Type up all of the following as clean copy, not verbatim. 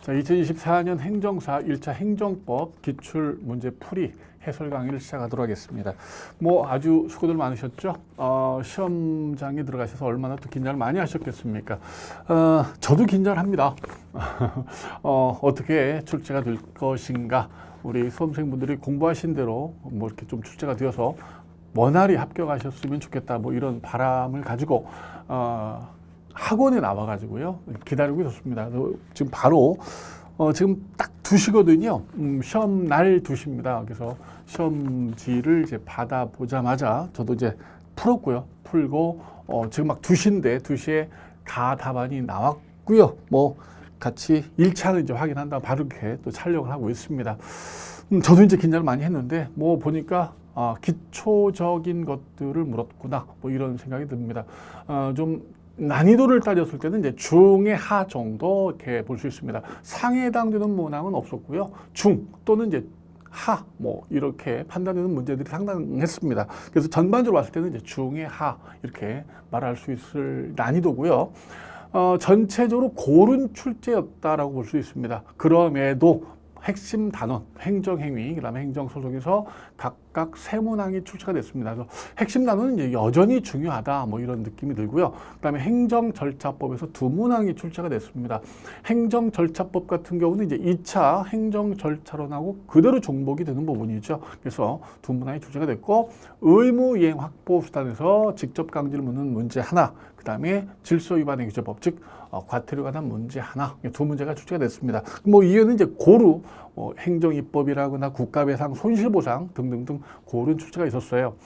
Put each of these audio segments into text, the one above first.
자, 2024년 행정사 1차 행정법 기출문제 풀이 해설 강의를 시작하도록 하겠습니다. 아주 수고들 많으셨죠? 시험장에 들어가셔서 얼마나 또 긴장을 많이 하셨겠습니까? 저도 긴장을 합니다. 어떻게 출제가 될 것인가? 우리 수험생분들이 공부하신 대로 이렇게 좀 출제가 되어서 원활히 합격하셨으면 좋겠다. 이런 바람을 가지고 학원에 나와가지고요 기다리고 있었습니다. 지금 바로 지금 딱 2시거든요. 시험 날 2시입니다. 그래서 시험지를 이제 받아보자마자 저도 이제 풀었고요. 풀고 지금 막 2시인데 2시에 다 답안이 나왔고요. 같이 1차는 이제 확인한 다음 바로 이렇게 또 촬영을 하고 있습니다. 저도 이제 긴장을 많이 했는데 보니까 기초적인 것들을 물었구나 이런 생각이 듭니다. 좀 난이도를 따졌을 때는 이제 중의 하 정도 이렇게 볼 수 있습니다. 상에 해당되는 문항은 없었고요. 중 또는 이제 하 이렇게 판단되는 문제들이 상당했습니다. 그래서 전반적으로 봤을 때는 이제 중의 하 이렇게 말할 수 있을 난이도고요. 전체적으로 고른 출제였다라고 볼 수 있습니다. 그럼에도 핵심 단원, 행정행위, 그 다음에 행정소송에서 각각 3문항이 출제가 됐습니다. 그래서 핵심 단원은 이제 여전히 중요하다, 이런 느낌이 들고요. 그 다음에 행정절차법에서 2문항이 출제가 됐습니다. 행정절차법 같은 경우는 이제 2차 행정절차론하고 그대로 종복이 되는 부분이죠. 그래서 2문항이 출제가 됐고, 의무이행 확보수단에서 직접 강제를 묻는 문제 하나, 그 다음에 질서위반의 규제법, 즉 과태료 관한 문제 하나, 2문제가 출제가 됐습니다. 이외에는 이제 고루 행정입법이라거나 국가배상, 손실보상 등등등 고른 출제가 있었어요.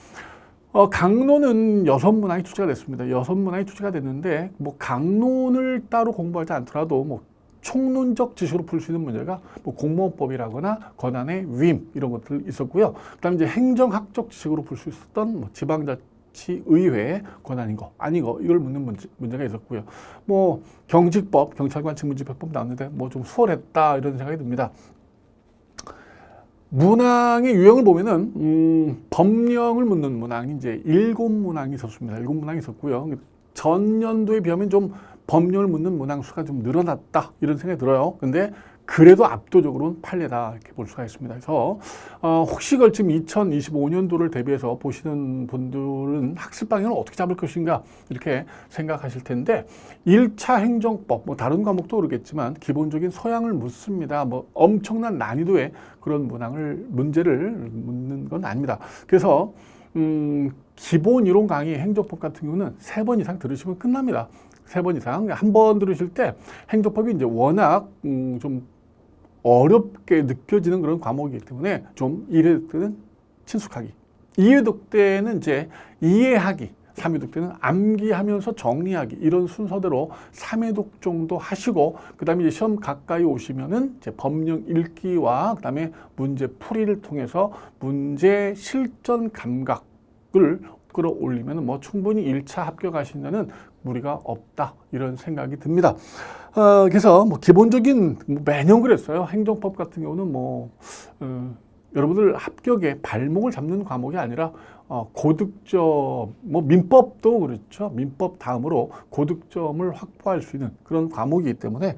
강론은 6문항이 출제가 됐습니다. 6문항이 출제가 됐는데 강론을 따로 공부하지 않더라도 총론적 지식으로 풀 수 있는 문제가 공무원법이라거나 권한의 위임 이런 것들 있었고요. 그다음에 이제 행정학적 지식으로 풀 수 있었던 지방자치의회 권한인 거 아닌 거 이걸 묻는 문제가 있었고요. 경직법, 경찰관 직무집행법 나왔는데 좀 수월했다 이런 생각이 듭니다. 문항의 유형을 보면은 법령을 묻는 문항이 이제 7문항이 있었습니다. 7문항이 있었고요. 전년도에 비하면 좀 법령을 묻는 문항 수가 좀 늘어났다 이런 생각이 들어요. 근데 그래도 압도적으로는 판례다 이렇게 볼 수가 있습니다. 그래서 혹시 지금 2025년도를 대비해서 보시는 분들은 학습 방향을 어떻게 잡을 것인가 이렇게 생각하실 텐데 1차 행정법 다른 과목도 그렇겠지만 기본적인 소양을 묻습니다. 엄청난 난이도의 그런 문제를 묻는 건 아닙니다. 그래서 기본 이론 강의 행정법 같은 경우는 3번 이상 들으시면 끝납니다. 3번 이상. 한 번 들으실 때 행정법이 이제 워낙 좀 어렵게 느껴지는 그런 과목이기 때문에 좀 1회독 때는 친숙하기, 2회독 때는 이제 이해하기, 3회독 때는 암기하면서 정리하기 이런 순서대로 3회독 정도 하시고 그 다음에 이제 시험 가까이 오시면은 이제 법령 읽기와 그 다음에 문제 풀이를 통해서 문제 실전 감각을 끌어올리면 충분히 1차 합격하신다는 무리가 없다 이런 생각이 듭니다. 그래서 기본적인 매년 그랬어요. 행정법 같은 경우는 여러분들 합격의 발목을 잡는 과목이 아니라 고득점, 민법도 그렇죠. 민법 다음으로 고득점을 확보할 수 있는 그런 과목이기 때문에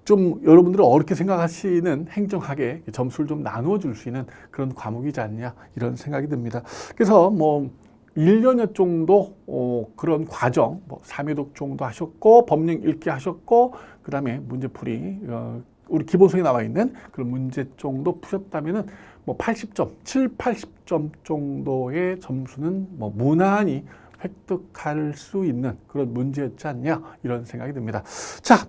좀 여러분들이 어렵게 생각하시는 행정학의 점수를 좀 나누어 줄 수 있는 그런 과목이지 않냐 이런 생각이 듭니다. 그래서 1년여 정도 그런 과정 3회독 정도 하셨고 법령 읽기 하셨고 그 다음에 문제풀이 우리 기본서에 나와 있는 그런 문제 정도 푸셨다면은 80점, 80점 정도의 점수는 무난히 획득할 수 있는 그런 문제였지 않냐 이런 생각이 듭니다. 자,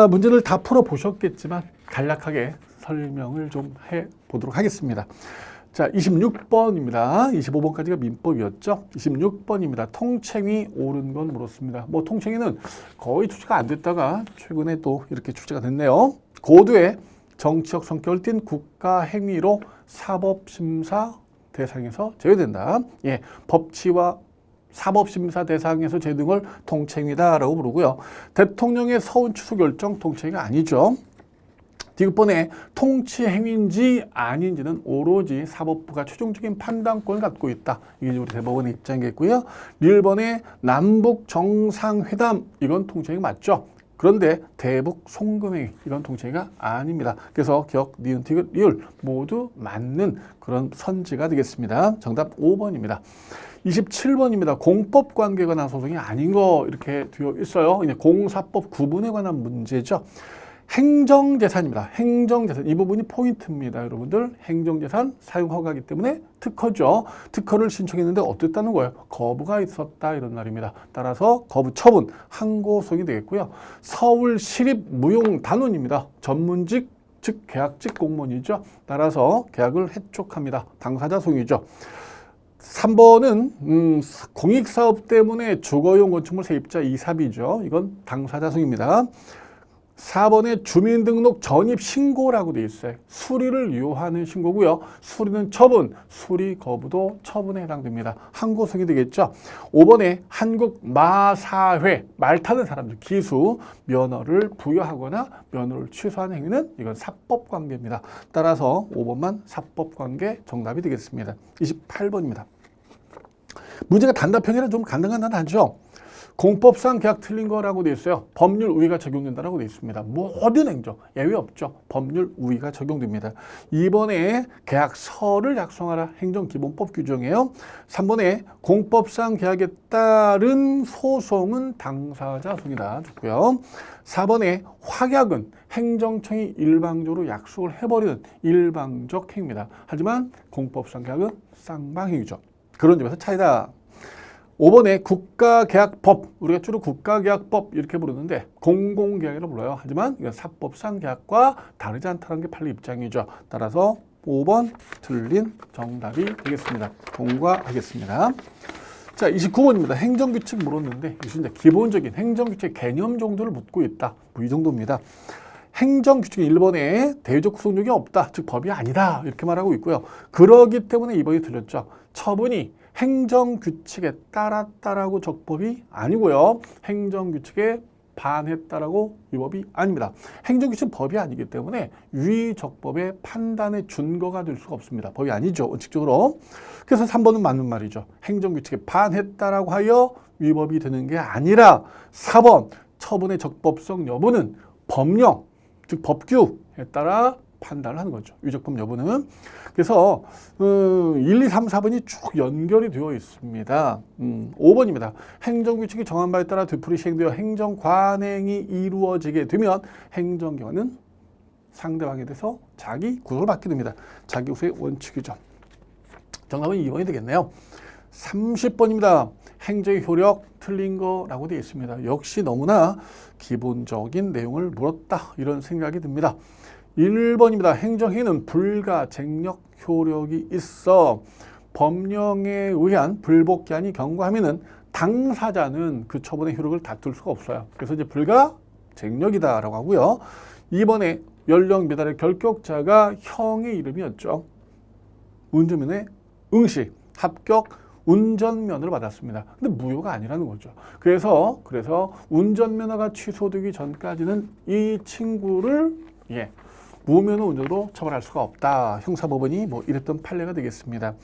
문제를 다 풀어보셨겠지만 간략하게 설명을 좀 해보도록 하겠습니다. 자, 26번입니다. 25번까지가 민법이었죠. 26번입니다. 통칭이 옳은 건 물었습니다. 통칭이는 거의 출제가 안 됐다가 최근에 또 이렇게 출제가 됐네요. 고도의 정치적 성격을 띤 국가 행위로 사법심사 대상에서 제외된다. 법치와 사법심사 대상에서 제외 등을 통칭이다라고 부르고요. 대통령의 서운 취소 결정 통칭이 아니죠. 디귿번에 통치 행위인지 아닌지는 오로지 사법부가 최종적인 판단권을 갖고 있다. 이게 우리 대법원의 입장이겠고요. 1번에 남북 정상회담 이건 통칭이 맞죠. 그런데 대북 송금행위 이건 동체가 아닙니다. 그래서 기억, 니은, 티귿, 리을 모두 맞는 그런 선지가 되겠습니다. 정답 5번입니다. 27번입니다. 공법 관계에 관한 소송이 아닌 거 이렇게 되어 있어요. 이제 공사법 구분에 관한 문제죠. 행정재산입니다. 행정재산. 이 부분이 포인트입니다. 여러분들 행정재산 사용허가이기 때문에 특허죠. 특허를 신청했는데 어땠다는 거예요? 거부가 있었다 이런 말입니다. 따라서 거부 처분 항고소송이 되겠고요. 서울시립무용단원입니다. 전문직 즉 계약직 공무원이죠. 따라서 계약을 해촉합니다. 당사자 소유죠. 3번은 공익사업 때문에 주거용 건축물 세입자 이사비죠. 이건 당사자 소유입니다. 4번에 주민등록 전입 신고라고 되어 있어요. 수리를 요하는 신고고요. 수리는 처분, 수리 거부도 처분에 해당됩니다. 항고소송이 되겠죠. 5번에 한국마사회, 말 타는 사람들, 기수, 면허를 부여하거나 면허를 취소하는 행위는 이건 사법관계입니다. 따라서 5번만 사법관계 정답이 되겠습니다. 28번입니다. 문제가 단답형이라 좀 간단하죠. 공법상 계약 틀린 거라고 되어 있어요. 법률 우위가 적용된다라고 되어 있습니다. 모든 행정, 예외 없죠. 법률 우위가 적용됩니다. 2번에 계약서를 작성하라. 행정기본법 규정이에요. 3번에 공법상 계약에 따른 소송은 당사자 소송이다. 좋고요. 4번에 확약은 행정청이 일방적으로 약속을 해버리는 일방적 행위입니다. 하지만 공법상 계약은 쌍방행위죠. 그런 점에서 차이다. 5번에 국가계약법, 우리가 주로 국가계약법 이렇게 부르는데 공공계약이라고 불러요. 하지만 이건 사법상 계약과 다르지 않다는 게 판례 입장이죠. 따라서 5번 틀린 정답이 되겠습니다. 통과하겠습니다. 자, 29번입니다. 행정규칙 물었는데 이제 기본적인 행정규칙 개념 정도를 묻고 있다. 뭐 이 정도입니다. 행정규칙 1번에 대외적 구속력이 없다. 즉 법이 아니다. 이렇게 말하고 있고요. 그러기 때문에 2번이 틀렸죠. 처분이 행정규칙에 따랐다라고 적법이 아니고요. 행정규칙에 반했다라고 위법이 아닙니다. 행정규칙은 법이 아니기 때문에 위적법의 판단의 준거가 될 수가 없습니다. 법이 아니죠. 원칙적으로. 그래서 3번은 맞는 말이죠. 행정규칙에 반했다라고 하여 위법이 되는 게 아니라 4번 처분의 적법성 여부는 법령, 즉 법규에 따라 판단을 하는 거죠. 위적법 여부는. 그래서 1, 2, 3, 4번이 쭉 연결이 되어 있습니다. 5번입니다. 행정규칙이 정한 바에 따라 되풀이 시행되어 행정관행이 이루어지게 되면 행정기관은 상대방에 대해서 자기 구속을 받게 됩니다. 자기 구속의 원칙이죠. 정답은 2번이 되겠네요. 30번입니다. 행정의 효력 틀린 거라고 되어 있습니다. 역시 너무나 기본적인 내용을 물었다 이런 생각이 듭니다. 1번입니다. 행정행위는 불가쟁력 효력이 있어 법령에 의한 불복기한이 경과하면은 당사자는 그 처분의 효력을 다툴 수가 없어요. 그래서 이제 불가쟁력이다라고 하고요. 2번에 연령 미달의 결격자가 형의 이름이었죠. 운전면허의 응시, 합격, 운전면허를 받았습니다. 근데 무효가 아니라는 거죠. 그래서 운전면허가 취소되기 전까지는 이 친구를 무면허 운전으로 처벌할 수가 없다. 형사법원이 뭐 이랬던 판례가 되겠습니다.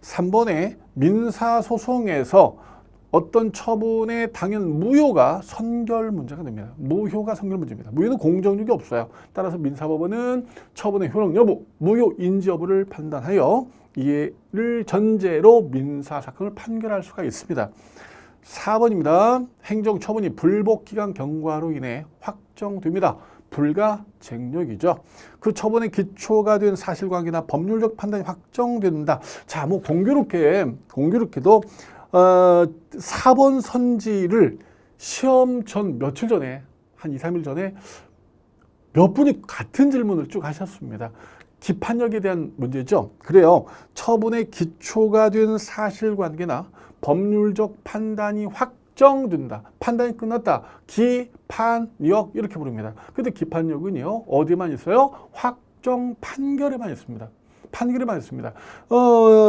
3번에 민사소송에서 어떤 처분의 당연 무효가 선결 문제가 됩니다. 무효가 선결 문제입니다. 무효는 공정력이 없어요. 따라서 민사법원은 처분의 효력 여부, 무효 인지 여부를 판단하여 이해를 전제로 민사사건을 판결할 수가 있습니다. 4번입니다. 행정처분이 불복기간 경과로 인해 확정됩니다. 불가쟁력이죠. 그 처분의 기초가 된 사실관계나 법률적 판단이 확정된다. 자, 뭐 공교롭게도 4번 선지를 시험 전 며칠 전에 한 2, 3일 전에 몇 분이 같은 질문을 쭉 하셨습니다. 기판력에 대한 문제죠. 그래요. 처분의 기초가 된 사실관계나 법률적 판단이 확정된다. 판단이 끝났다. 기판력 이렇게 부릅니다. 근데 기판력은요. 어디에만 있어요? 확정 판결에만 있습니다. 판결에만 있습니다.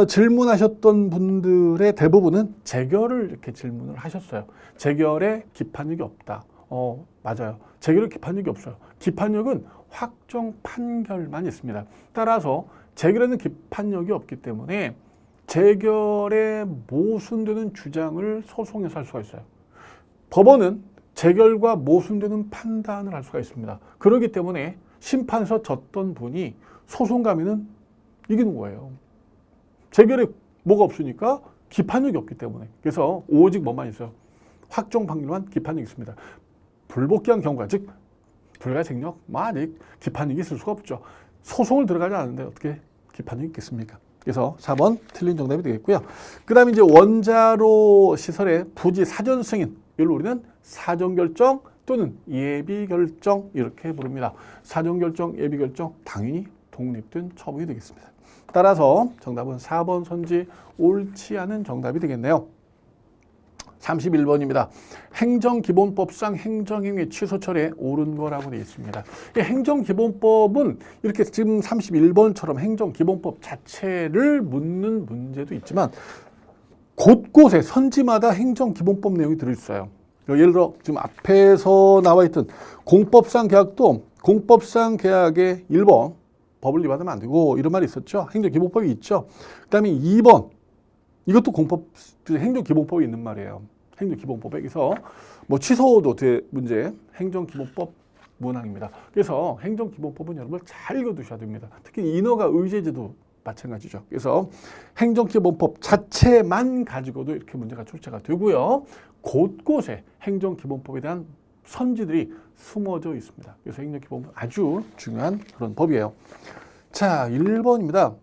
질문하셨던 분들의 대부분은 재결을 이렇게 질문을 하셨어요. 재결에 기판력이 없다. 맞아요. 재결에 기판력이 없어요. 기판력은 확정 판결만 있습니다. 따라서 재결에는 기판력이 없기 때문에 재결에 모순되는 주장을 소송에서 할 수가 있어요. 법원은 재결과 모순되는 판단을 할 수가 있습니다. 그렇기 때문에 심판에서 졌던 분이 소송 가면은 이기는 거예요. 재결에 뭐가 없으니까 기판력이 없기 때문에. 그래서 오직 뭐만 있어요? 확정 판결만 기판력이 있습니다. 불복귀한 경우가, 즉 불가증력, 아직 기판력이 있을 수가 없죠. 소송을 들어가지 않는데 어떻게 기판력이 있겠습니까? 그래서 4번 틀린 정답이 되겠고요. 그 다음에 이제 원자로 시설의 부지 사전 승인, 이걸 우리는 사전결정 또는 예비결정 이렇게 부릅니다. 사전결정, 예비결정 당연히 독립된 처분이 되겠습니다. 따라서 정답은 4번 선지 옳지 않은 정답이 되겠네요. 31번입니다. 행정기본법상 행정행위 취소철에 옳은 거라고 되어 있습니다. 이 행정기본법은 이렇게 지금 31번처럼 행정기본법 자체를 묻는 문제도 있지만 곳곳에 선지마다 행정기본법 내용이 들어있어요. 예를 들어 지금 앞에서 나와 있던 공법상 계약도 공법상 계약의 1번 법을 위반하면 안 되고 이런 말이 있었죠. 행정기본법이 있죠. 그 다음에 2번 이것도 공법, 행정기본법에 있는 말이에요. 행정기본법에서 뭐 취소도 문제, 행정기본법 문항입니다. 그래서 행정기본법은 여러분 잘 읽어두셔야 됩니다. 특히 인허가 의제제도 마찬가지죠. 그래서 행정기본법 자체만 가지고도 이렇게 문제가 출제가 되고요. 곳곳에 행정기본법에 대한 선지들이 숨어져 있습니다. 그래서 행정기본법 아주 중요한 그런 법이에요. 자, 1번입니다.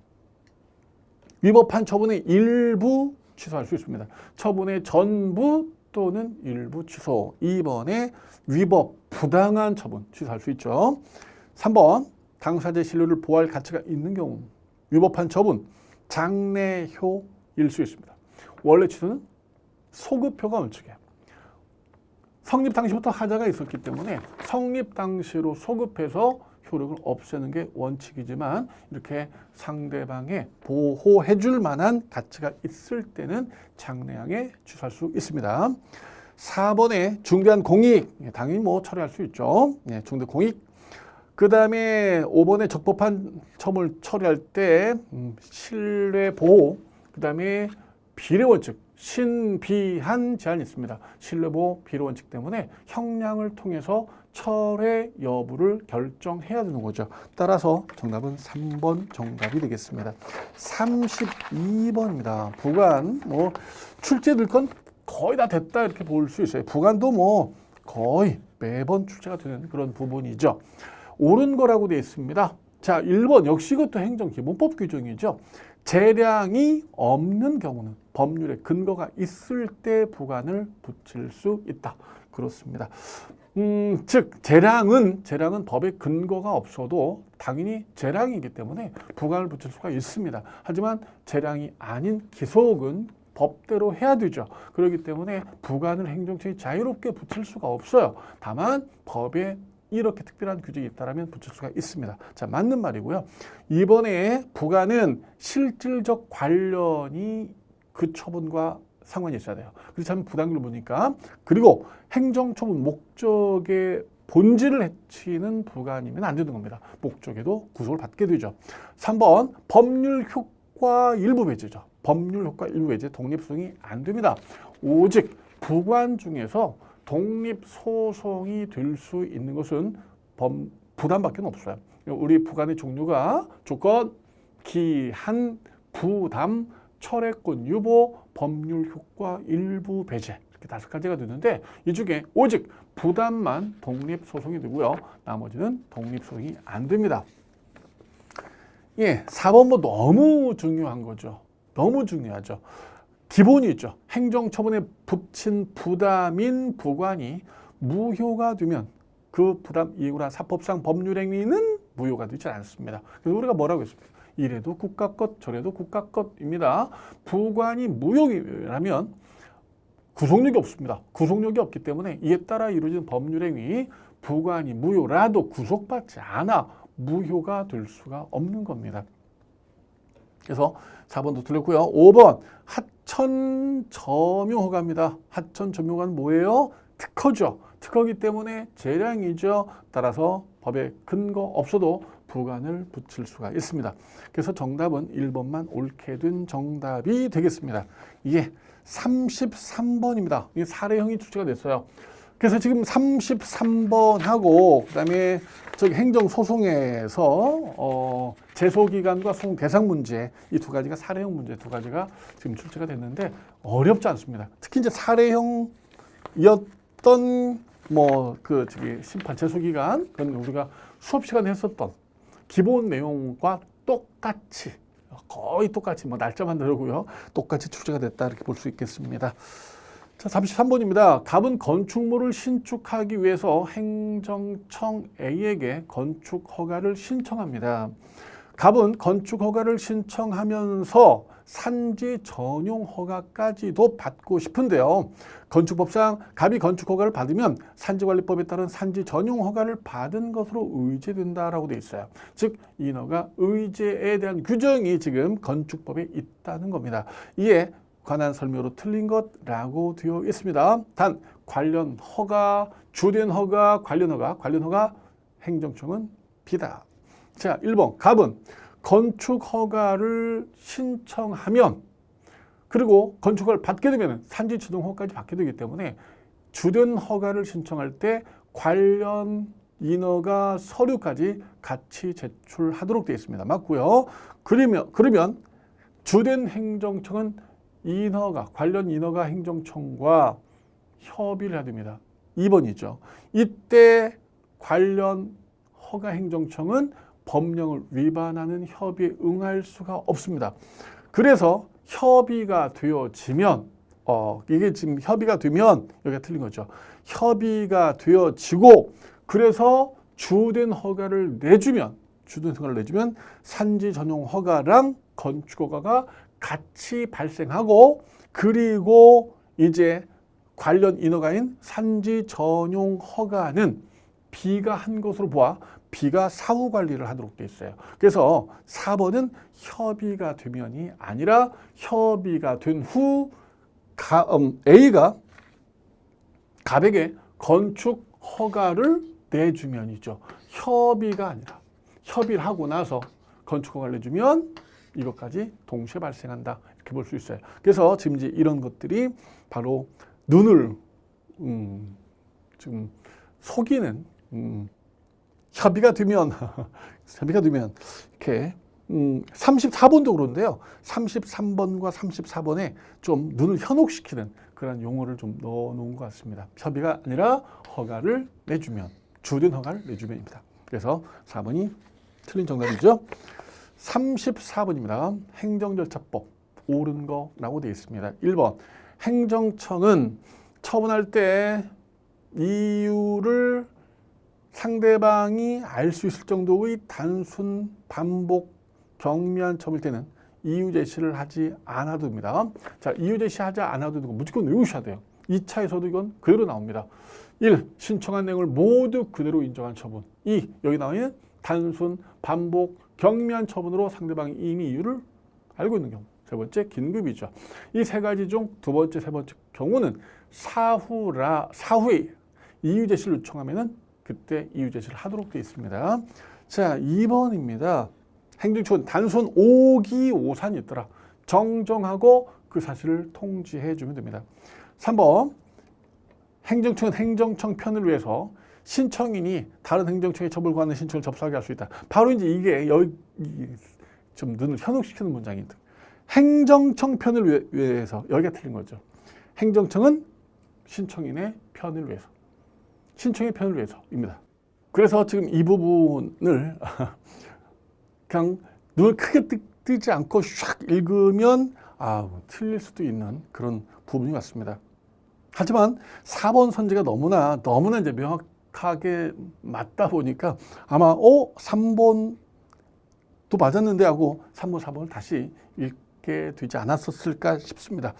위법한 처분의 일부 취소할 수 있습니다. 처분의 전부 또는 일부 취소. 2번에 위법, 부당한 처분 취소할 수 있죠. 3번 당사자의 신뢰를 보호할 가치가 있는 경우 위법한 처분, 장래효일 수 있습니다. 원래 취소는 소급효가 원칙이에요. 성립 당시부터 하자가 있었기 때문에 성립 당시로 소급해서 효력을 없애는 게 원칙이지만 이렇게 상대방에 보호해 줄 만한 가치가 있을 때는 장래향에 취소할 수 있습니다. 4번에 중대한 공익, 당연히 뭐 처리할 수 있죠. 중대 공익. 그 다음에 5번에 적법한 처분을 처리할 때 신뢰 보호, 그 다음에 비례 원칙, 신비한 제한이 있습니다. 신뢰 보호, 비례 원칙 때문에 형량을 통해서 철회 여부를 결정해야 되는 거죠. 따라서 정답은 3번 정답이 되겠습니다. 32번입니다. 부관, 뭐 출제될 건 거의 다 됐다 이렇게 볼 수 있어요. 부관도 뭐 거의 매번 출제가 되는 그런 부분이죠. 옳은 거라고 되어 있습니다. 자, 1번 역시 이것도 행정기본법 규정이죠. 재량이 없는 경우는 법률에 근거가 있을 때 부관을 붙일 수 있다. 그렇습니다. 즉 재량은 법에 근거가 없어도 당연히 재량이기 때문에 부관을 붙일 수가 있습니다. 하지만 재량이 아닌 기속은 법대로 해야 되죠. 그렇기 때문에 부관을 행정처에 자유롭게 붙일 수가 없어요. 다만 법에 이렇게 특별한 규정이 있다면 붙일 수가 있습니다. 자, 맞는 말이고요. 이번에 부관은 실질적 관련이 그 처분과 상관이 있어야 돼요. 그렇지 않으면 부당률을 보니까. 그리고 행정처분 목적의 본질을 해치는 부관이면 안 되는 겁니다. 목적에도 구속을 받게 되죠. 3번 법률 효과 일부 배제죠. 법률 효과 일부 배제 독립소송이 안 됩니다. 오직 부관 중에서 독립소송이 될 수 있는 것은 부담밖에 없어요. 우리 부관의 종류가 조건, 기한, 부담, 철회권 유보, 법률 효과 일부 배제 이렇게 5가지가 되는데 이 중에 오직 부담만 독립소송이 되고요. 나머지는 독립소송이 안 됩니다. 예, 4번 뭐 너무 중요한 거죠. 너무 중요하죠. 기본이 있죠. 행정처분에 붙인 부담인 부관이 무효가 되면 그 부담 이유나 사법상 법률행위는 무효가 되지 않습니다. 그래서 우리가 뭐라고 했습니까? 이래도 국가 것, 저래도 국가 것입니다. 부관이 무효라면 구속력이 없습니다. 구속력이 없기 때문에 이에 따라 이루어진 법률행위 부관이 무효라도 구속받지 않아 무효가 될 수가 없는 겁니다. 그래서 4번도 틀렸고요. 5번 하천점용허가입니다. 하천점용허가는 뭐예요? 특허죠. 특허기 때문에 재량이죠. 따라서 법에 근거 없어도 부관을 붙일 수가 있습니다. 그래서 정답은 1번만 옳게 된 정답이 되겠습니다. 이게 33번입니다. 이게 사례형이 출제가 됐어요. 그래서 지금 33번하고 그다음에 저기 행정소송에서 제소기간과 소송 대상 문제 이 두 가지가 사례형 문제 두 가지가 지금 출제가 됐는데 어렵지 않습니다. 특히 이제 사례형이었던 뭐 그 저기 심판 제소기간 그건 우리가 수업 시간에 했었던 기본 내용과 똑같이 거의 똑같이 뭐 날짜만 다르고요. 똑같이 출제가 됐다 이렇게 볼 수 있겠습니다. 자, 33번입니다. 갑은 건축물을 신축하기 위해서 행정청 A에게 건축 허가를 신청합니다. 갑은 건축 허가를 신청하면서 산지 전용 허가까지도 받고 싶은데요. 건축법상 갑이 건축 허가를 받으면 산지관리법에 따른 산지 전용 허가를 받은 것으로 의제된다라고 되어 있어요. 즉 인허가 의제에 대한 규정이 지금 건축법에 있다는 겁니다. 이에 관한 설명으로 틀린 것라고 되어 있습니다. 단 관련 허가, 주된 허가, 관련 허가 행정청은 B다. 자, 1번 갑은 건축 허가를 신청하면 그리고 건축 허가를 받게 되면 산지 지정 허가까지 받게 되기 때문에 주된 허가를 신청할 때 관련 인허가 서류까지 같이 제출하도록 되어 있습니다. 맞고요. 그러면 주된 행정청은 관련 인허가 행정청과 협의를 해야 됩니다. 2번이죠. 이때 관련 허가 행정청은 법령을 위반하는 협의에 응할 수가 없습니다. 그래서 협의가 되어지면 이게 지금 협의가 되면 여기가 틀린 거죠. 협의가 되어지고 그래서 주된 허가를 내주면 산지 전용 허가랑 건축 허가가 같이 발생하고 그리고 이제 관련 인허가인 산지 전용 허가는 B가 한 것으로 보아 B가 사후 관리를 하도록 되어 있어요. 그래서 4번은 협의가 되면이 아니라 협의가 된 후 A가 갑에게 건축 허가를 내주면이죠. 협의가 아니라 협의를 하고 나서 건축 허가를 내주면 이것까지 동시에 발생한다. 이렇게 볼 수 있어요. 그래서 지금 이제 이런 것들이 바로 눈을 지금 속이는 협의가 되면 이렇게 34번도 그런데요. 33번과 34번에 좀 눈을 현혹시키는 그런 용어를 좀 넣어놓은 것 같습니다. 협의가 아니라 허가를 내주면, 주된 허가를 내주면입니다. 그래서 4번이 틀린 정답이죠. 34번입니다. 행정절차법 옳은 거라고 되어 있습니다. 1번 행정청은 처분할 때 이유를 상대방이 알 수 있을 정도의 단순 반복 경미한 처분일 때는 이유 제시를 하지 않아도 됩니다. 자, 이유 제시하지 않아도 되고 무조건 외우셔야 돼요. 2차에서도 이건 그대로 나옵니다. 1. 신청한 내용을 모두 그대로 인정한 처분. 2. 여기 나와 있는 단순 반복 경미한 처분으로 상대방이 이미 이유를 알고 있는 경우. 세 번째, 긴급이죠. 이 세 가지 중 두 번째, 세 번째 경우는 사후에 이유 제시를 요청하면은 그때 이유 제시를 하도록 되어 있습니다. 자, 2번입니다. 행정청은 단순 오기오산이 있더라. 정정하고 그 사실을 통지해 주면 됩니다. 3번 행정청은 행정청 편을 위해서 신청인이 다른 행정청에 처분을 구하는 신청을 접수하게 할 수 있다. 바로 이제 이게 여기 좀 눈을 현혹시키는 문장입니다. 행정청 편을 위해서 여기가 틀린 거죠. 행정청은 신청인의 편을 위해서, 신청의 편을 위해서입니다. 그래서 지금 이 부분을 그냥 눈을 크게 뜨지 않고 샥 읽으면 틀릴 수도 있는 그런 부분이 같습니다. 하지만 4번 선지가 너무나 이제 명확하게 맞다 보니까 아마 3번도 맞았는데 하고 3번, 4번을 다시 읽게 되지 않았었을까 싶습니다.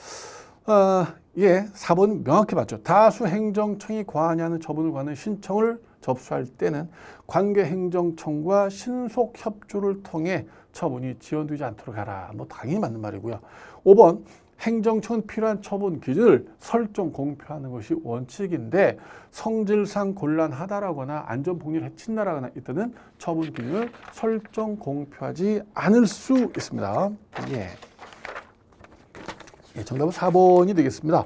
예, 4번 명확히 맞죠. 다수 행정청이 과하냐는 처분을 관한 신청을 접수할 때는 관계 행정청과 신속 협조를 통해 처분이 지연되지 않도록 하라. 뭐 당연히 맞는 말이고요. 5번 행정청은 필요한 처분 기준을 설정 공표하는 것이 원칙인데 성질상 곤란하다라거나 안전복리를 해친다라거나 있다는 처분 기준을 설정 공표하지 않을 수 있습니다. 예, 정답은 4번이 되겠습니다.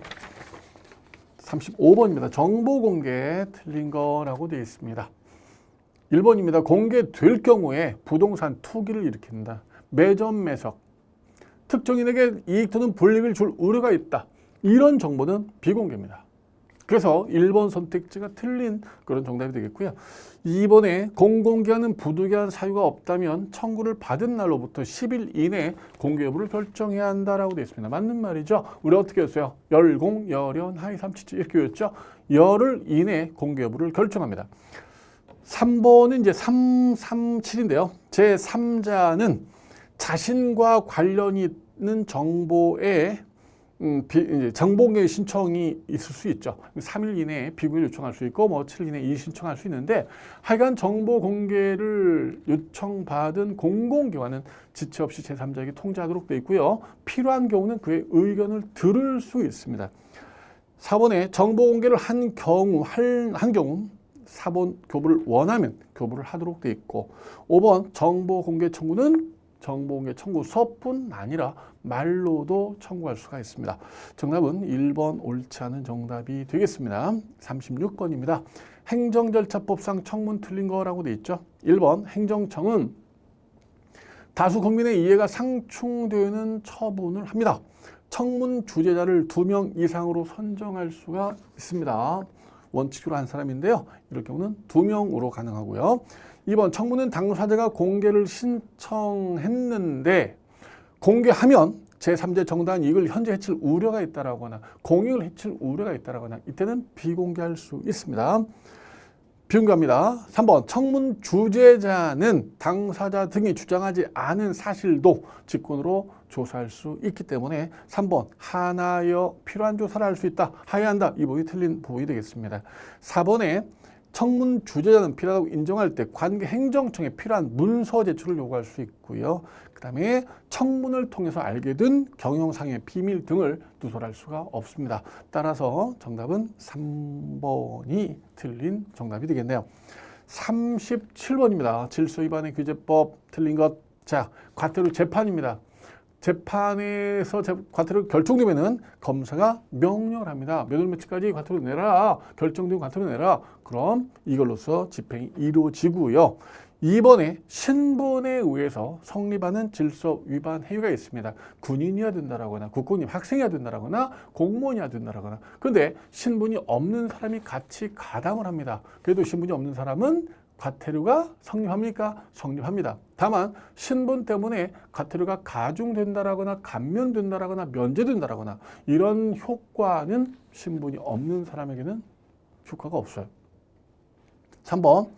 35번입니다. 정보 공개 틀린 거라고 되어 있습니다. 1번입니다. 공개될 경우에 부동산 투기를 일으킨다. 매점 매석, 특정인에게 이익 또는 불이익을 줄 우려가 있다. 이런 정보는 비공개입니다. 그래서 1번 선택지가 틀린 그런 정답이 되겠고요. 2번에 공공기관은 부득이한 사유가 없다면 청구를 받은 날로부터 10일 이내에 공개 여부를 결정해야 한다라고 되어 있습니다. 맞는 말이죠. 우리 어떻게 했어요? 열공, 열연, 하이, 삼치치 이렇게 했죠. 열흘 이내에 공개 여부를 결정합니다. 3번은 이제 337인데요. 제3자는 자신과 관련이 있는 정보에 정보공개 신청이 있을 수 있죠. 3일 이내에 비공개를 요청할 수 있고 7일 이내에 이의 신청할 수 있는데 하여간 정보 공개를 요청받은 공공기관은 지체 없이 제3자에게 통지하도록 되어 있고요. 필요한 경우는 그의 의견을 들을 수 있습니다. 4번에 정보 공개를 한 경우 4번 교부를 원하면 교부를 하도록 되어 있고 5번 정보 공개 청구는 정보공개 청구서뿐 아니라 말로도 청구할 수가 있습니다. 정답은 1번 옳지 않은 정답이 되겠습니다. 36번입니다. 행정절차법상 청문 틀린 거라고 되어 있죠. 1번 행정청은 다수 국민의 이해가 상충되는 처분을 합니다. 청문 주재자를 2명 이상으로 선정할 수가 있습니다. 원칙으로 한 사람인데요. 이럴 경우는 2명으로 가능하고요. 2번 청문은 당사자가 공개를 신청했는데 공개하면 제3자 정당한 이익을 현재 해칠 우려가 있다라거나 공익을 해칠 우려가 있다라거나 이때는 비공개할 수 있습니다. 비공개합니다. 3번 청문 주재자는 당사자 등이 주장하지 않은 사실도 직권으로 조사할 수 있기 때문에 3번 하나여 필요한 조사를 할 수 있다. 하여야 한다. 이 부분이 틀린 부분이 되겠습니다. 4번에 청문 주재자는 필요하다고 인정할 때 관계 행정청에 필요한 문서 제출을 요구할 수 있고요. 그 다음에 청문을 통해서 알게 된 경영상의 비밀 등을 누설할 수가 없습니다. 따라서 정답은 3번이 틀린 정답이 되겠네요. 37번입니다. 질서위반의 규제법 틀린 것. 자, 과태료 재판입니다. 재판에서 과태료 결정되면은 검사가 명령을 합니다. 몇 월 며칠까지 과태료 내라. 결정된 과태료 내라. 그럼 이걸로서 집행이 이루어지고요. 2번에 신분에 의해서 성립하는 질서 위반 행위가 있습니다. 군인이어야 된다라거나 국군이 학생이어야 된다라거나 공무원이어야 된다라거나. 그런데 신분이 없는 사람이 같이 가담을 합니다. 그래도 신분이 없는 사람은 과태료가 성립합니까? 성립합니다. 다만 신분 때문에 과태료가 가중된다라거나 감면된다라거나 면제된다라거나 이런 효과는 신분이 없는 사람에게는 효과가 없어요. 3번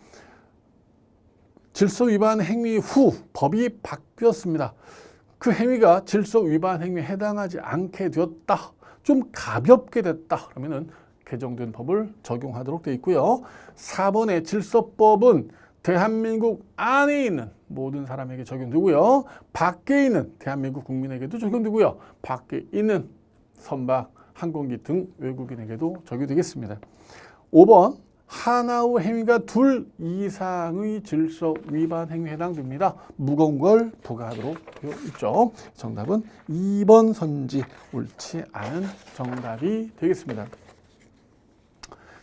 질서 위반 행위 후 법이 바뀌었습니다. 그 행위가 질서 위반 행위에 해당하지 않게 되었다. 좀 가볍게 됐다. 그러면은 개정된 법을 적용하도록 되어 있고요. 4번의 질서법은 대한민국 안에 있는 모든 사람에게 적용되고요. 밖에 있는 대한민국 국민에게도 적용되고요. 밖에 있는 선박, 항공기 등 외국인에게도 적용되겠습니다. 5번 하나의 행위가 2 이상의 질서 위반 행위에 해당됩니다. 무거운 걸 부과하도록 되어 있죠. 정답은 2번 선지 옳지 않은 정답이 되겠습니다.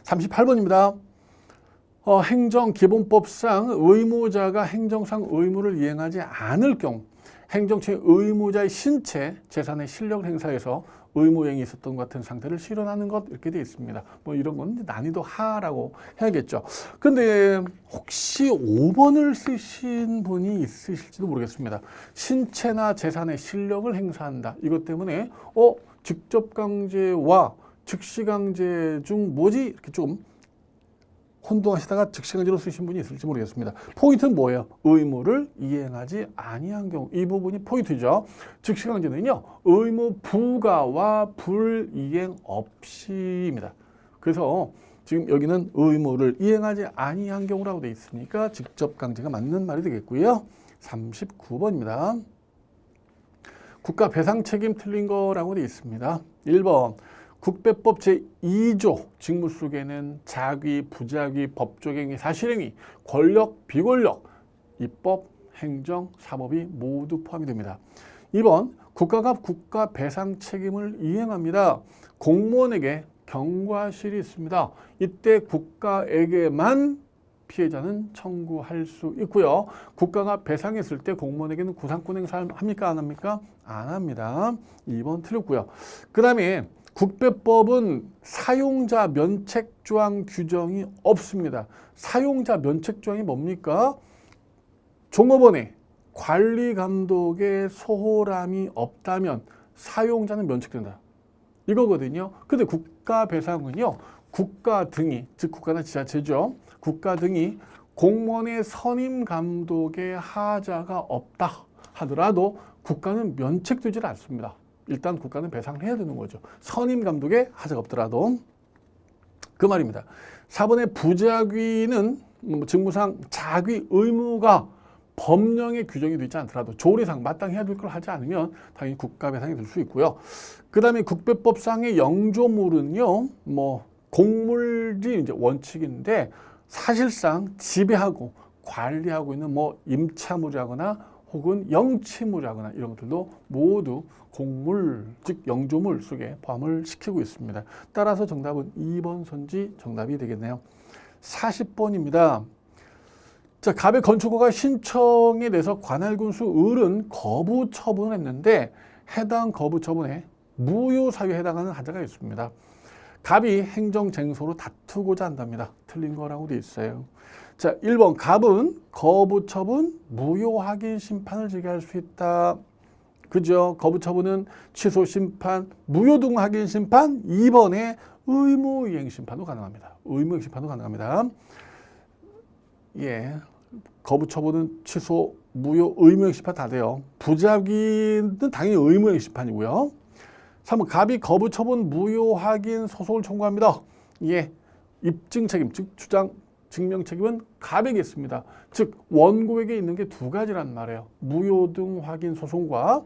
38번입니다. 행정기본법상 의무자가 행정상 의무를 이행하지 않을 경우 행정처의 의무자의 신체, 재산의 실력을 행사해서 의무행위 있었던 것 같은 상태를 실현하는 것 이렇게 되어 있습니다. 뭐 이런 건 난이도 하라고 해야겠죠. 근데 혹시 5번을 쓰신 분이 있으실지도 모르겠습니다. 신체나 재산의 실력을 행사한다. 이것 때문에 직접 강제와 즉시 강제 중 뭐지? 이렇게 좀 혼동하시다가 즉시 강제로 쓰신 분이 있을지 모르겠습니다. 포인트는 뭐예요? 의무를 이행하지 아니한 경우. 이 부분이 포인트죠. 즉시 강제는요. 의무 부과와 불이행 없이입니다. 그래서 지금 여기는 의무를 이행하지 아니한 경우라고 되어 있으니까 직접 강제가 맞는 말이 되겠고요. 39번입니다. 국가 배상 책임 틀린 거라고 되어 있습니다. 1번 국배법 제2조 직무 속에는 자기, 부자기, 법조행위, 사실행위, 권력, 비권력, 입법, 행정, 사법이 모두 포함이 됩니다. 2번 국가가 국가 배상 책임을 이행합니다. 공무원에게 경과실이 있습니다. 이때 국가에게만 피해자는 청구할 수 있고요. 국가가 배상했을 때 공무원에게는 구상권 행사합니까? 안 합니까? 안 합니다. 2번 틀렸고요. 그 다음에 국배법은 사용자 면책 조항 규정이 없습니다. 사용자 면책 조항이 뭡니까? 종업원의 관리 감독의 소홀함이 없다면 사용자는 면책된다. 이거거든요. 근데 국가 배상은요. 국가 등이, 즉 국가나 지자체죠. 국가 등이 공무원의 선임 감독의 하자가 없다 하더라도 국가는 면책되질 않습니다. 일단 국가는 배상을 해야 되는 거죠. 선임 감독의 하자가 없더라도. 그 말입니다. 4번의 부작위는 직무상 자기 의무가 법령에 규정이 되지 않더라도 조례상 마땅히 해야 될 걸 하지 않으면 당연히 국가 배상이 될 수 있고요. 그 다음에 국배법상의 영조물은요, 공물이 이제 원칙인데 사실상 지배하고 관리하고 있는 임차물이라거나 혹은 영치물이라거나 이런 것들도 모두 공물, 즉 영조물 속에 포함을 시키고 있습니다. 따라서 정답은 2번 선지 정답이 되겠네요. 40번입니다. 자, 갑의 건축허가 신청에 대해서 관할군수 을은 거부 처분을 했는데 해당 거부 처분에 무효사유에 해당하는 하자가 있습니다. 갑이 행정쟁소로 다투고자 한답니다. 틀린 거라고 되어 있어요. 자, 1번 갑은 거부 처분 무효 확인 심판을 제기할 수 있다. 그죠? 거부 처분은 취소 심판, 무효 등 확인 심판, 2번에 의무 이행 심판도 가능합니다. 의무 이행 심판도 가능합니다. 예. 거부 처분은 취소, 무효, 의무 이행 심판 다 돼요. 부작위는 당연히 의무 이행 심판이고요. 3번 갑이 거부 처분 무효 확인 소송을 청구합니다. 예. 입증 책임, 즉 주장 증명 책임은 갑에게 있습니다. 즉 원고에게 있는 게 두 가지란 말이에요. 무효 등 확인 소송과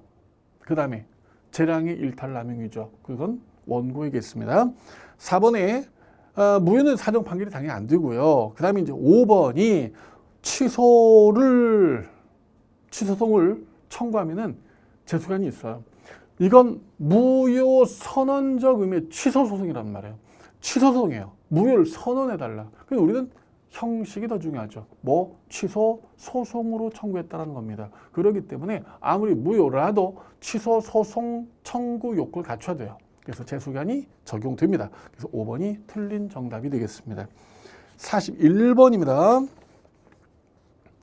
그 다음에 재량의 일탈 남용이죠. 그건 원고에게 있습니다. 4번에 무효는 사정 판결이 당연히 안 되고요. 그 다음에 이제 5번이 취소송을 청구하면은 재수관이 있어요. 이건 무효 선언적 의미의 취소 소송이란 말이에요. 취소 소송이에요. 무효를 선언해달라. 그래서 우리는 형식이 더 중요하죠. 취소 소송으로 청구했다는 겁니다. 그렇기 때문에 아무리 무효라도 취소 소송 청구 요건을 갖춰야 돼요. 그래서 재수관이 적용됩니다. 그래서 5번이 틀린 정답이 되겠습니다. 41번입니다.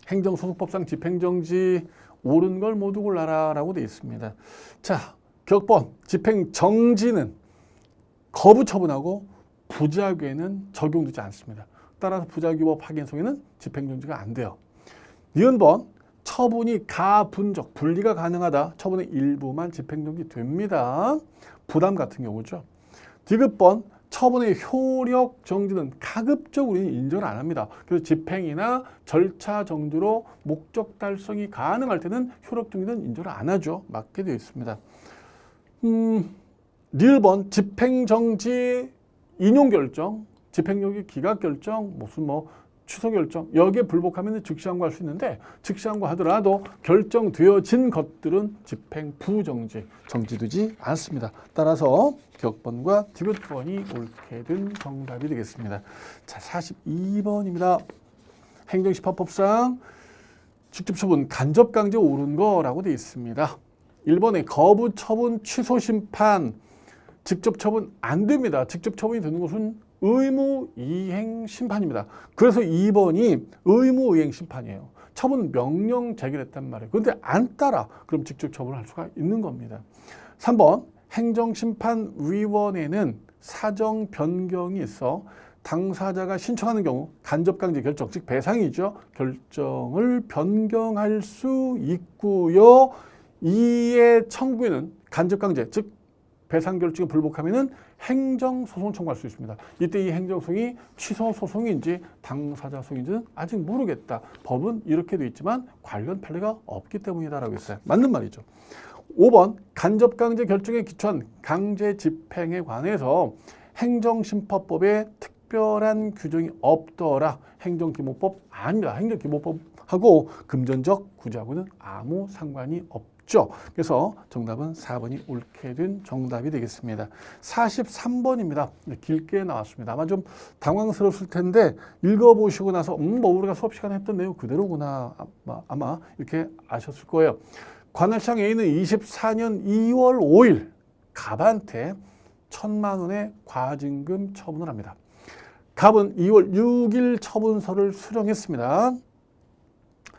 행정소송법상 집행정지 옳은 걸 모두 골라라 라고 되어 있습니다. 자, 격번 집행정지는 거부 처분하고 부작위에는 적용되지 않습니다. 따라서 부작위법 확인소에는 집행정지가 안 돼요. 니은번 처분이 가분적 분리가 가능하다. 처분의 일부만 집행정지 됩니다. 부담 같은 경우죠. 디귿번 처분의 효력 정지는 가급적으로 인정을 안 합니다. 그래서 집행이나 절차 정지로 목적 달성이 가능할 때는 효력 정지는 인정을 안 하죠. 맞게 되어 있습니다. 니을번 집행정지 인용결정, 집행정지 기각결정, 무슨 취소결정 여기에 불복하면 즉시항고할 수 있는데 즉시항고하더라도 결정되어진 것들은 집행 부정지, 정지되지 않습니다. 따라서 격번과 디귿번이 옳게 된 정답이 되겠습니다. 자, 42번입니다. 행정심판법상 직접처분 간접강제 옳은 거라고 되어 있습니다. 1번에 거부처분 취소심판 직접처분 안 됩니다. 직접처분이 되는 것은 의무이행심판입니다. 그래서 2번이 의무이행심판이에요. 처분 명령 제기를 했단 말이에요. 그런데 안 따라 그럼 직접처분을 할 수가 있는 겁니다. 3번 행정심판위원회는 사정 변경이 있어 당사자가 신청하는 경우 간접강제 결정, 즉 배상이죠. 결정을 변경할 수 있고요. 이에 청구인은 간접강제, 즉 배상 결정에 불복하면은 행정소송을 청구할 수 있습니다. 이때 이 행정소송이 취소소송인지 당사자소송인지는 아직 모르겠다. 법은 이렇게 돼 있지만 관련 판례가 없기 때문이다라고 했어요. 맞는 말이죠. 5번 간접강제 결정에 기초한 강제 집행에 관해서 행정심판법의 특별한 규정이 없더라. 행정기본법 아닙니다. 행정기본법하고 금전적 구제하고는 아무 상관이 없죠. 그래서 정답은 4번이 옳게 된 정답이 되겠습니다. 43번입니다. 길게 나왔습니다. 아마 좀 당황스러웠을 텐데 읽어보시고 나서 뭐 우리가 수업 시간에 했던 내용 그대로구나 아마 이렇게 아셨을 거예요. 관할청 A는 24년 2월 5일 갑한테 1,000만 원의 과징금 처분을 합니다. 갑은 2월 6일 처분서를 수령했습니다.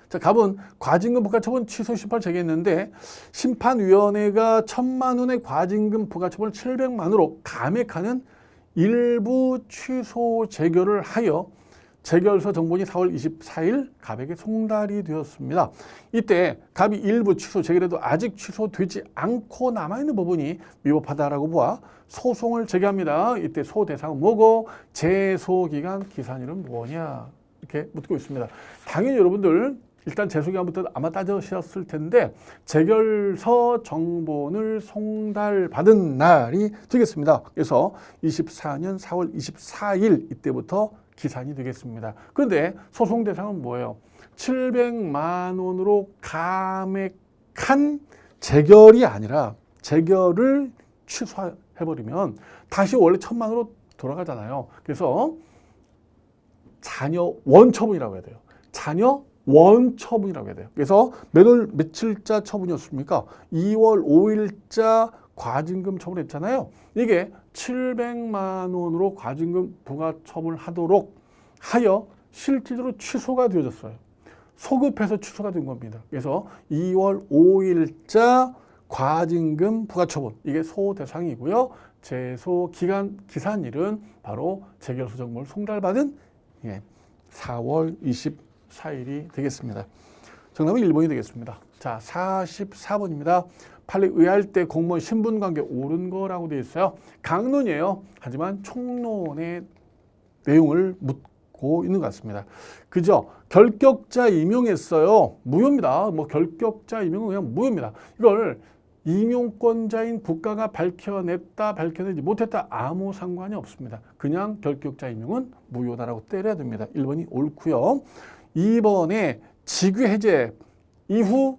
자, 갑은 과징금 부과처분 취소 심판을 제기했는데 심판위원회가 1,000만 원의 과징금 부과처분을 700만으로 감액하는 일부 취소 재결을 하여 재결서 정본이 4월 24일 갑에게 송달이 되었습니다. 이때 갑이 일부 취소 재결해도 아직 취소되지 않고 남아있는 부분이 위법하다라고 보아 소송을 제기합니다. 이때 소 대상은 뭐고 제소기간 기산일은 뭐냐 이렇게 묻고 있습니다. 당연히 여러분들 일단 제소기간부터 아마 따지셨을 텐데 재결서 정본을 송달받은 날이 되겠습니다. 그래서 24년 4월 24일 이때부터 기산이 되겠습니다. 그런데 소송 대상은 뭐예요? 700만 원으로 감액한 재결이 아니라 재결을 취소해버리면 다시 원래 1,000만 원으로 돌아가잖아요. 그래서 자녀 원처분이라고 해야 돼요. 자녀 원처분이라고 해야 돼요. 그래서 몇 월 며칠자 처분이었습니까? 2월 5일자 과징금 처분했잖아요. 이게 700만 원으로 과징금 부과 처분하도록 하여 실질적으로 취소가 되어졌어요. 소급해서 취소가 된 겁니다. 그래서 2월 5일자 과징금 부과 처분 이게 소대상이고요. 제소 기간 기산일은 바로 재결서 정보를 송달받은 4월 24일이 되겠습니다. 정답은 1번이 되겠습니다. 자, 44번입니다. 판례 의할 때 공무원 신분관계 옳은 거라고 되어 있어요. 강론이에요. 하지만 총론의 내용을 묻고 있는 것 같습니다. 그죠? 결격자 임용했어요. 무효입니다. 뭐 결격자 임용은 그냥 무효입니다. 이걸 임용권자인 국가가 밝혀냈다, 밝혀내지 못했다 아무 상관이 없습니다. 그냥 결격자 임용은 무효다라고 때려야 됩니다. 1번이 옳고요. 2번에 직위 해제 이후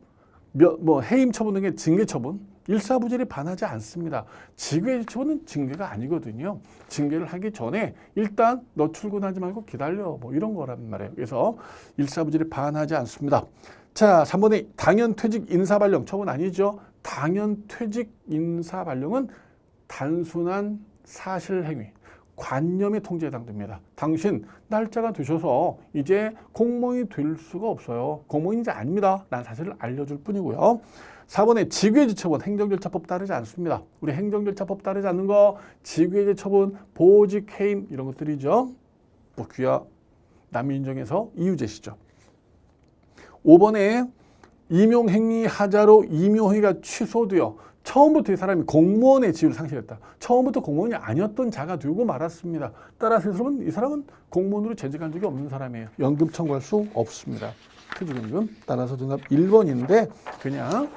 해임 처분 등의 징계 처분 일사부질이 반하지 않습니다. 직위 해제 처분은 징계가 아니거든요. 징계를 하기 전에 일단 너 출근하지 말고 기다려 뭐 이런 거란 말이에요. 그래서 일사부질이 반하지 않습니다. 자, 3번에 당연퇴직 인사발령 처분 아니죠. 당연퇴직 인사발령은 단순한 사실행위 관념의 통제에 해당됩니다. 당신 날짜가 되셔서 이제 공무원이 될 수가 없어요. 공무원이 이제 아닙니다. 난 사실을 알려줄 뿐이고요. 4번에 직위해제 처분 행정절차법 따르지 않습니다. 우리 행정절차법 따르지 않는 거 직위해제 처분 보직 해임 이런 것들이죠. 뭐 귀하 남인정에서 이유제시죠. 5번에 임용행위 하자로 임용행위가 취소되어 처음부터 이 사람이 공무원의 지위를 상실했다. 처음부터 공무원이 아니었던 자가 되고 말았습니다. 따라서 이 사람은 공무원으로 재직한 적이 없는 사람이에요. 연금 청구할 수 없습니다. 퇴직연금. 따라서 정답 1번인데 그냥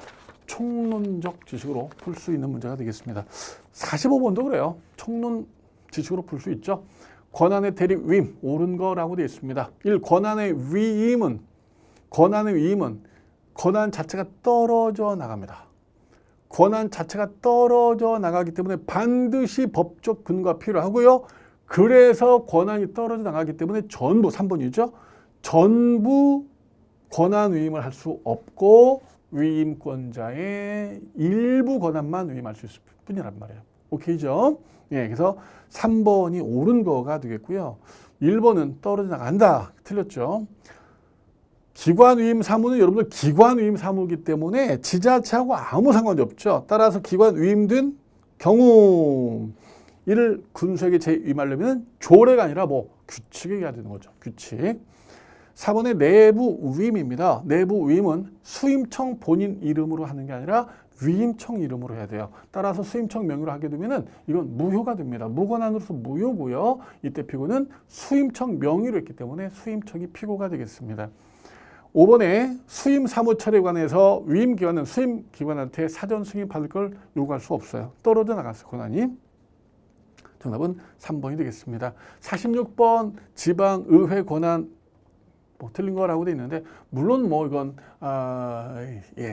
총론적 지식으로 풀 수 있는 문제가 되겠습니다. 45번도 그래요. 총론 지식으로 풀 수 있죠. 권한의 대립 위임 옳은 거라고 되어 있습니다. 1. 권한의 위임은 권한 자체가 떨어져 나갑니다. 권한 자체가 떨어져 나가기 때문에 반드시 법적 근거가 필요하고요. 그래서 권한이 떨어져 나가기 때문에 전부 3번이죠. 전부 권한 위임을 할 수 없고 위임권자의 일부 권한만 위임할 수 있을 뿐이란 말이에요. 오케이죠? 예, 그래서 3번이 옳은 거가 되겠고요. 1번은 떨어져 나간다. 틀렸죠? 기관위임 사무는 여러분들 기관위임 사무이기 때문에 지자체하고 아무 상관이 없죠. 따라서 기관위임된 경우 이를 군수에게 재임하려면 조례가 아니라 뭐 규칙에 해야 되는 거죠. 규칙. 4번의 내부 위임입니다. 내부 위임은 수임청 본인 이름으로 하는 게 아니라 위임청 이름으로 해야 돼요. 따라서 수임청 명의로 하게 되면은 이건 무효가 됩니다. 무권한으로서 무효고요. 이때 피고는 수임청 명의로 했기 때문에 수임청이 피고가 되겠습니다. 5번에 수임 사무처리에 관해서 위임기관은 수임기관한테 사전 승인 받을 걸 요구할 수 없어요. 떨어져 나갔어요, 권한이. 정답은 3번이 되겠습니다. 46번 지방의회 권한 뭐 틀린 거라고 돼 있는데 물론 뭐 이건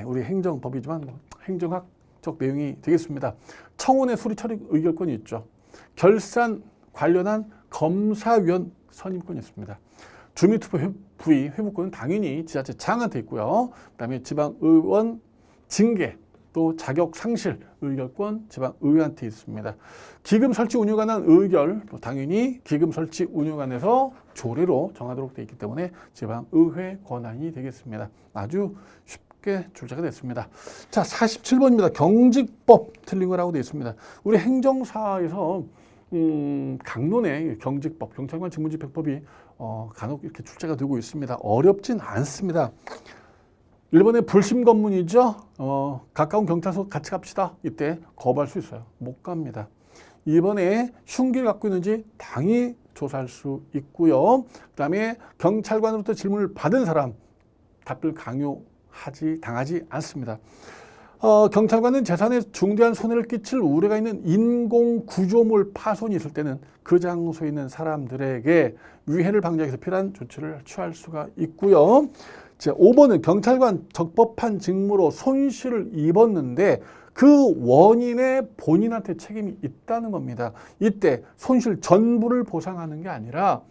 우리 행정법이지만 뭐 행정학적 내용이 되겠습니다. 청원의 수리 처리 의결권이 있죠. 결산 관련한 검사위원 선임권이 있습니다. 주민투표 부의 회부권은 당연히 지자체장한테 있고요. 그다음에 지방의원 징계 또 자격 상실 의결권 지방의회한테 있습니다. 기금 설치 운영에 관한 의결 당연히 기금 설치 운영안에서 조례로 정하도록 되어 있기 때문에 지방의회 권한이 되겠습니다. 아주 쉽게 출제가 됐습니다. 자, 47번입니다. 경직법 틀린 거라고 되어 있습니다. 우리 행정사에서 강론의 경직법, 경찰관 직무집행법이 간혹 이렇게 출제가 되고 있습니다. 어렵진 않습니다. 1번에 불심 검문이죠. 가까운 경찰서 같이 갑시다. 이때 거부할 수 있어요. 못 갑니다. 2번에 흉기를 갖고 있는지 당연히 조사할 수 있고요. 그 다음에 경찰관으로부터 질문을 받은 사람 답변을 당하지 않습니다. 경찰관은 재산에 중대한 손해를 끼칠 우려가 있는 인공구조물 파손이 있을 때는 그 장소에 있는 사람들에게 위해를 방지하기 위해서 필요한 조치를 취할 수가 있고요. 자, 5번은 경찰관 적법한 직무로 손실을 입었는데 그 원인에 본인한테 책임이 있다는 겁니다. 이때 손실 전부를 보상하는 게 아니라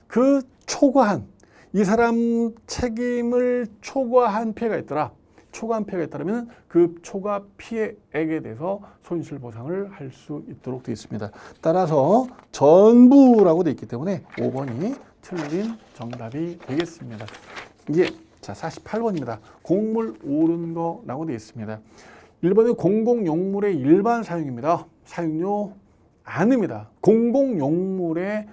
그 초과한 이 사람 책임을 초과한 피해가 있더라. 초과한 피해가 있다면 그 초과 피해액에 대해서 손실 보상을 할 수 있도록 되어 있습니다. 따라서 전부라고 되어 있기 때문에 5번이 틀린 정답이 되겠습니다. 이게 자 48번입니다. 곡물 오른 거라고 되어 있습니다. 1번은 공공용물의 일반 사용입니다. 사용료 아닙니다. 공공용물의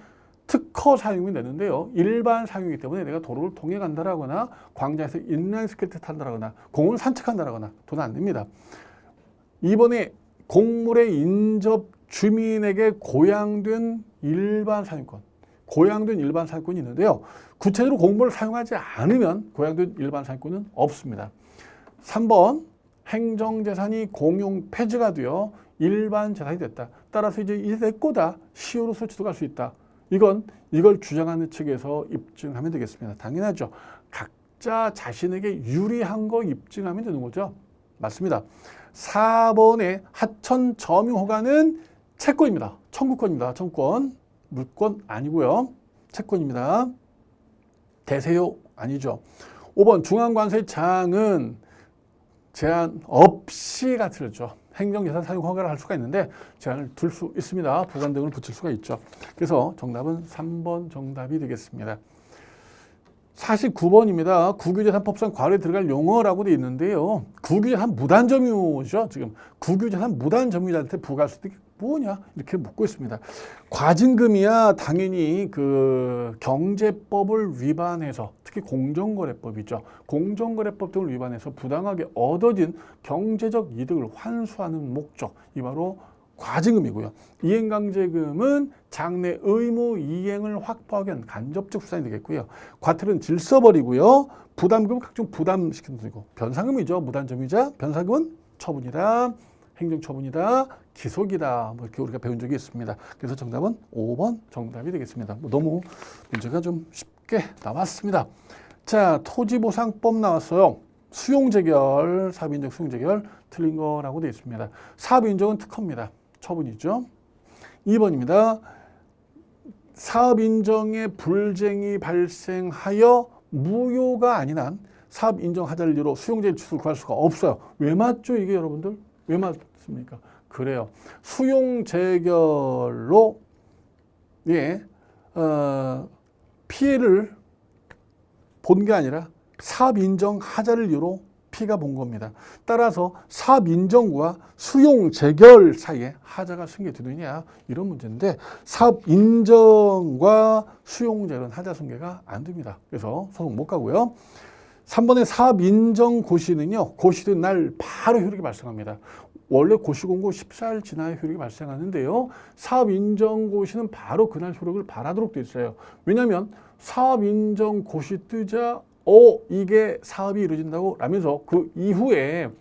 특허 사용이 되는데요. 일반 사용이기 때문에 내가 도로를 통해 간다라거나 광장에서 인라인 스케이트 탄다라거나 공원을 산책한다라거나 돈 안 냅니다. 2번에 공물의 인접 주민에게 고양된 일반 사용권. 고양된 일반 사용권이 있는데요. 구체적으로 공물을 사용하지 않으면 고양된 일반 사용권은 없습니다. 3번 행정재산이 공용 폐지가 되어 일반 재산이 됐다. 따라서 이제 내 거다. 시효로서 취득할 수 있다. 이걸 주장하는 측에서 입증하면 되겠습니다. 당연하죠. 각자 자신에게 유리한 거 입증하면 되는 거죠. 맞습니다. 4번의 하천 점유 허가는 채권입니다. 청구권입니다. 청구권. 물권 아니고요. 채권입니다. 대세요 아니죠. 5번 중앙관세청은 제한 없이가 틀렸죠. 행정재산 사용 허가를 할 수가 있는데 제한을 둘 수 있습니다. 부관 등을 붙일 수가 있죠. 그래서 정답은 3번 정답이 되겠습니다. 49번입니다. 국유재산법상 과로에 들어갈 용어라고 되어 있는데요. 국유재산 무단점유죠. 지금 국유재산 무단점유자한테 부과할 수도 있고 뭐냐 이렇게 묻고 있습니다. 과징금이야 당연히 그 경제법을 위반해서 특히 공정거래법이죠. 공정거래법 등을 위반해서 부당하게 얻어진 경제적 이득을 환수하는 목적 이 바로 과징금이고요. 이행강제금은 장래 의무 이행을 확보하기 위한 간접적 수단이 되겠고요. 과태료는 질서벌이고요. 부담금은 각종 부담시키는 것이고 변상금이죠. 무단점유자 변상금은 처분이다. 행정처분이다, 기소기다, 뭐 이렇게 우리가 배운 적이 있습니다. 그래서 정답은 5번 정답이 되겠습니다. 너무 문제가 좀 쉽게 나왔습니다. 자, 토지보상법 나왔어요. 수용재결, 사업인정 수용재결 틀린 거라고 되어 있습니다. 사업인정은 특허입니다. 처분이죠. 2번입니다. 사업인정에 불쟁이 발생하여 무효가 아닌 한 사업인정하자를 이유로 수용재결 취소를 구할 수가 없어요. 왜 맞죠 이게 여러분들? 왜 맞습니까? 그래요. 수용재결로 피해를 본 게 아니라 사업인정하자를 이유로 피해가 본 겁니다. 따라서 사업인정과 수용재결 사이에 하자가 승계되느냐 이런 문제인데 사업인정과 수용재결은 하자 승계가 안 됩니다. 그래서 소송 못 가고요. 3번의 사업인정 고시는요. 고시된 날 바로 효력이 발생합니다. 원래 고시공고 14일 지나야 효력이 발생하는데요. 사업인정 고시는 바로 그날 효력을 발하도록 되어 있어요. 왜냐하면 사업인정 고시 뜨자 이게 사업이 이루어진다고 라면서 그 이후에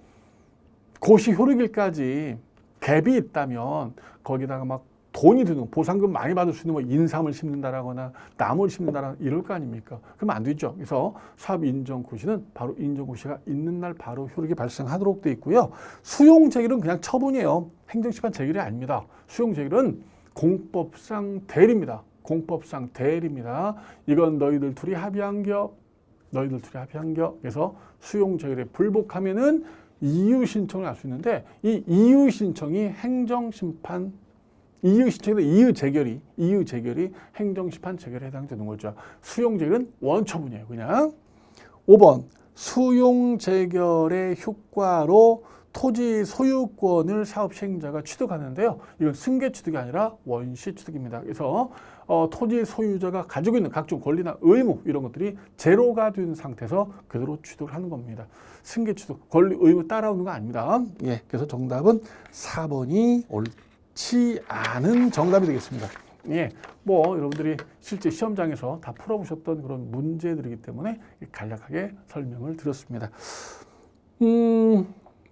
고시 효력일까지 갭이 있다면 거기다가 막 돈이 드는 보상금 많이 받을 수 있는 뭐 인삼을 심는다라거나 나무를 심는다라 이럴 거 아닙니까? 그러면 안 되죠. 그래서 사업 인정고시는 바로 인정고시가 있는 날 바로 효력이 발생하도록 돼 있고요. 수용 재결은 그냥 처분이에요. 행정심판 재결이 아닙니다. 수용 재결은 공법상 대리입니다. 공법상 대리입니다. 이건 너희들 둘이 합의한 겨. 그래서 수용 재결에 불복하면은 이유 신청을 할 수 있는데 이 이유 신청이 행정심판 이유 신청에서 이유 재결이 행정심판 재결에 해당되는 거죠. 수용 재결은 원처분이에요. 그냥 5번 수용 재결의 효과로 토지 소유권을 사업 시행자가 취득하는데요. 이건 승계 취득이 아니라 원시 취득입니다. 그래서 토지 소유자가 가지고 있는 각종 권리나 의무 이런 것들이 제로가 된 상태에서 그대로 취득을 하는 겁니다. 승계 취득, 권리, 의무 따라오는 거 아닙니다. 예, 그래서 정답은 4번이 옳지 않은 정답이 되겠습니다. 예, 뭐 여러분들이 실제 시험장에서 다 풀어보셨던 그런 문제들이기 때문에 간략하게 설명을 드렸습니다.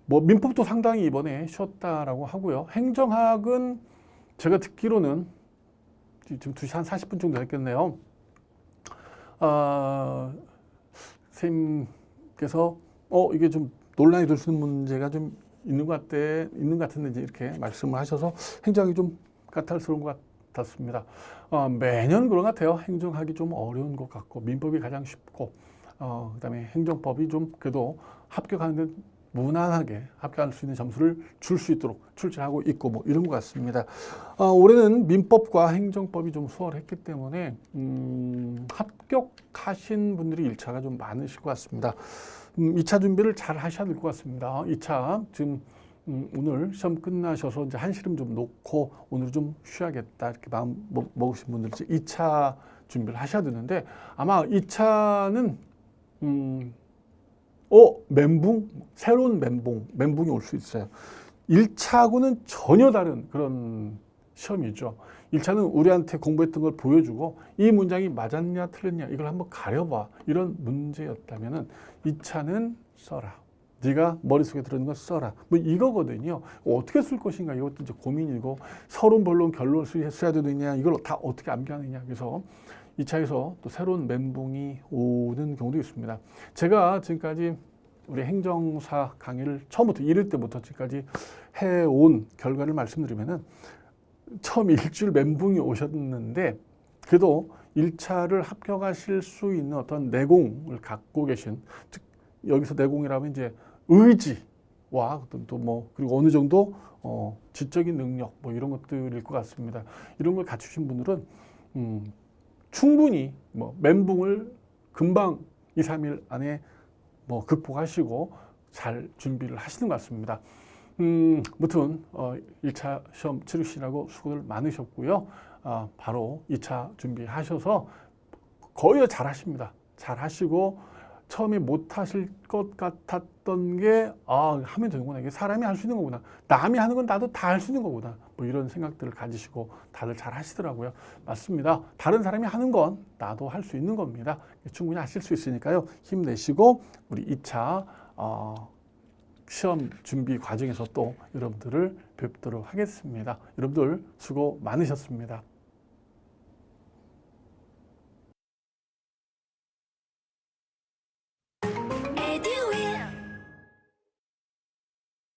뭐 민법도 상당히 이번에 쉬웠다라고 하고요. 행정학은 제가 듣기로는 지금 2시 한 40분 정도 됐겠네요. 선생님께서 이게 좀 논란이 될 수 있는 문제가 좀 있는 것 같은데 이제 이렇게 말씀을 하셔서 행정학이 좀 까탈스러운 것 같았습니다. 매년 그런 것 같아요. 행정학이 좀 어려운 것 같고 민법이 가장 쉽고 그다음에 행정법이 좀 그래도 합격하는데 무난하게 합격할 수 있는 점수를 줄 수 있도록 출제하고 있고 뭐 이런 것 같습니다. 올해는 민법과 행정법이 좀 수월했기 때문에 합격하신 분들이 1차가 좀 많으실 것 같습니다. 2차 준비를 잘 하셔야 될 것 같습니다. 2차 지금 오늘 시험 끝나셔서 이제 한시름 좀 놓고 오늘 좀 쉬어야겠다 이렇게 마음 먹으신 분들 2차 준비를 하셔야 되는데 아마 2차는 멘붕? 새로운 멘붕이 올 수 있어요. 1차하고는 전혀 다른 그런 시험이죠. 1차는 우리한테 공부했던 걸 보여주고 이 문장이 맞았냐 틀렸냐 이걸 한번 가려봐 이런 문제였다면은 2차는 써라. 네가 머릿속에 들어있는 거 써라. 뭐 이거거든요. 어떻게 쓸 것인가 이것도 이제 고민이고 서론 본론 결론을 써야 되느냐 이걸 다 어떻게 암기하느냐. 그래서 2차에서 또 새로운 멘붕이 오는 경우도 있습니다. 제가 지금까지 우리 행정사 강의를 처음부터 1일 때부터 지금까지 해온 결과를 말씀드리면은 처음 일주일 멘붕이 오셨는데 그래도 1차를 합격하실 수 있는 어떤 내공을 갖고 계신 즉 여기서 내공이라면 이제 의지와 또 뭐 그리고 어느 정도 지적인 능력 뭐 이런 것들일 것 같습니다. 이런 걸 갖추신 분들은 충분히 뭐 멘붕을 금방 2, 3일 안에 뭐 극복하시고 잘 준비를 하시는 것 같습니다. 무튼 1차 시험 치르시라고 수고들 많으셨고요. 바로 2차 준비하셔서 거의 다 잘하십니다. 잘하시고 처음에 못하실 것 같았던 게 하면 되는구나. 이게 사람이 할 수 있는 거구나. 남이 하는 건 나도 다 할 수 있는 거구나. 뭐 이런 생각들을 가지시고 다들 잘 하시더라고요. 맞습니다. 다른 사람이 하는 건 나도 할 수 있는 겁니다. 충분히 하실 수 있으니까요. 힘내시고 우리 2차 시험 준비 과정에서 또 여러분들을 뵙도록 하겠습니다. 여러분들 수고 많으셨습니다.